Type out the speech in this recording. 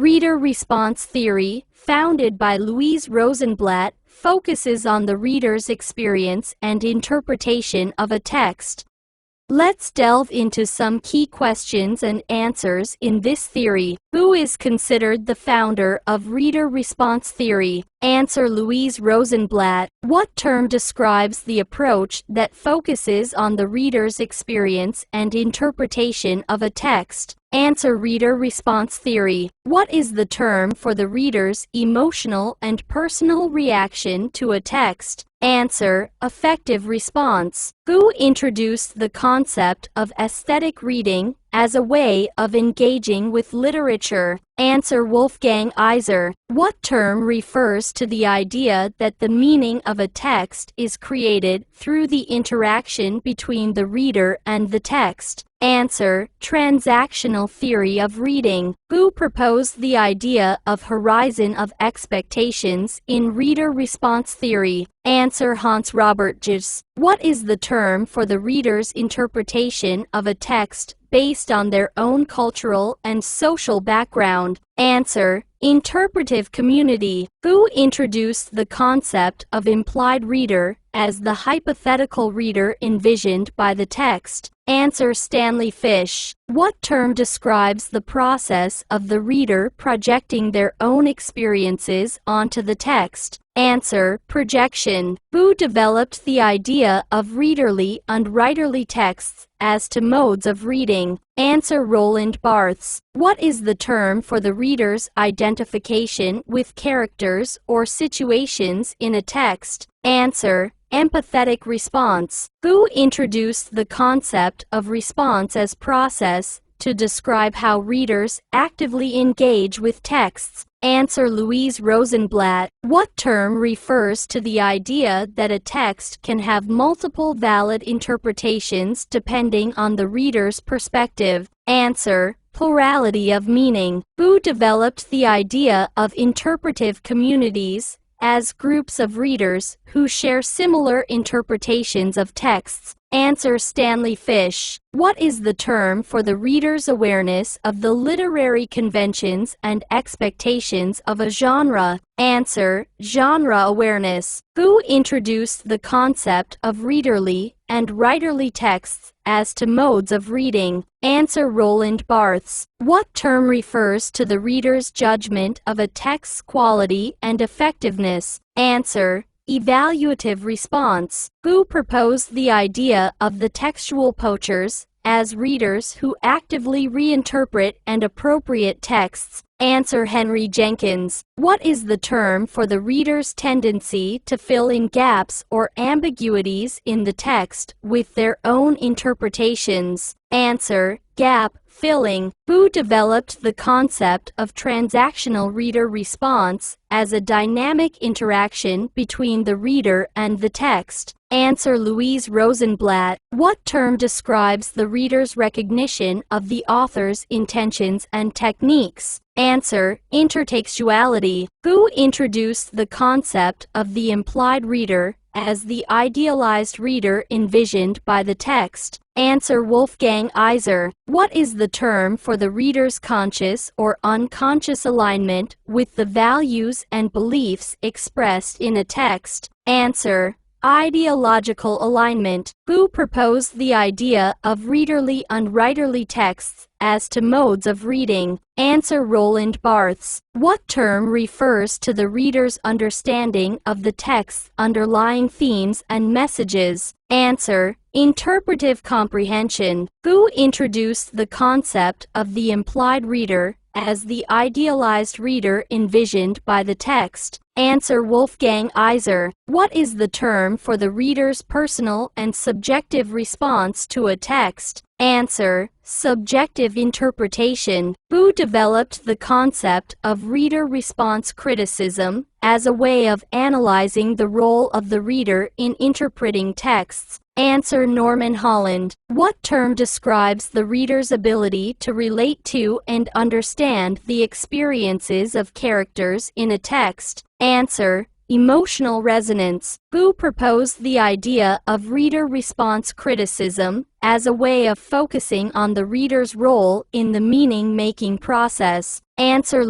Reader response theory, founded by Louise Rosenblatt, focuses on the reader's experience and interpretation of a text. Let's delve into some key questions and answers in this theory. Who is considered the founder of reader response theory? Answer: Louise Rosenblatt. What term describes the approach that focuses on the reader's experience and interpretation of a text? Answer: reader response theory. What is the term for the reader's emotional and personal reaction to a text? Answer: affective response. Who introduced the concept of aesthetic reading as a way of engaging with literature? Answer: Wolfgang Iser. What term refers to the idea that the meaning of a text is created through the interaction between the reader and the text? Answer: transactional theory of reading. Who proposed the idea of horizon of expectations in reader response theory? Answer: Hans Robert Gijs. What is the term for the reader's interpretation of a text based on their own cultural and social background? Answer: interpretive community. Who introduced the concept of implied reader as the hypothetical reader envisioned by the text? Answer: Stanley Fish. What term describes the process of the reader projecting their own experiences onto the text? Answer: projection. Who developed the idea of readerly and writerly texts as to modes of reading? Answer: Roland Barthes. What is the term for the reader's identification with characters or situations in a text? Answer: empathetic response. Who introduced the concept of response as process to describe how readers actively engage with texts? Answer: Louise Rosenblatt. What term refers to the idea that a text can have multiple valid interpretations depending on the reader's perspective? Answer: plurality of meaning. Who developed the idea of interpretive communities as groups of readers who share similar interpretations of texts? Answer: Stanley Fish. What is the term for the reader's awareness of the literary conventions and expectations of a genre? Answer: genre awareness. Who introduced the concept of readerly and writerly texts as to modes of reading? Answer: Roland Barthes. What term refers to the reader's judgment of a text's quality and effectiveness? Answer: evaluative response. Who proposed the idea of the textual poachers as readers who actively reinterpret and appropriate texts? Answer: Henry Jenkins. What is the term for the reader's tendency to fill in gaps or ambiguities in the text with their own interpretations? Answer: gap filling. Who developed the concept of transactional reader response as a dynamic interaction between the reader and the text? Answer: Louise Rosenblatt. What term describes the reader's recognition of the author's intentions and techniques? Answer: intertextuality. Who introduced the concept of the implied reader as the idealized reader envisioned by the text? Answer: Wolfgang Iser. What is the term for the reader's conscious or unconscious alignment with the values and beliefs expressed in a text? Answer: ideological alignment. Who proposed the idea of readerly and writerly texts as to modes of reading? Answer: Roland Barthes. What term refers to the reader's understanding of the text's underlying themes and messages? Answer: interpretive comprehension. Who introduced the concept of the implied reader as the idealized reader envisioned by the text? Answer: Wolfgang Iser. What is the term for the reader's personal and subjective response to a text? Answer: subjective interpretation. Who developed the concept of reader response criticism as a way of analyzing the role of the reader in interpreting texts? Answer: Norman Holland. What term describes the reader's ability to relate to and understand the experiences of characters in a text? Answer: emotional resonance. Who proposed the idea of reader response criticism as a way of focusing on the reader's role in the meaning-making process? Answer: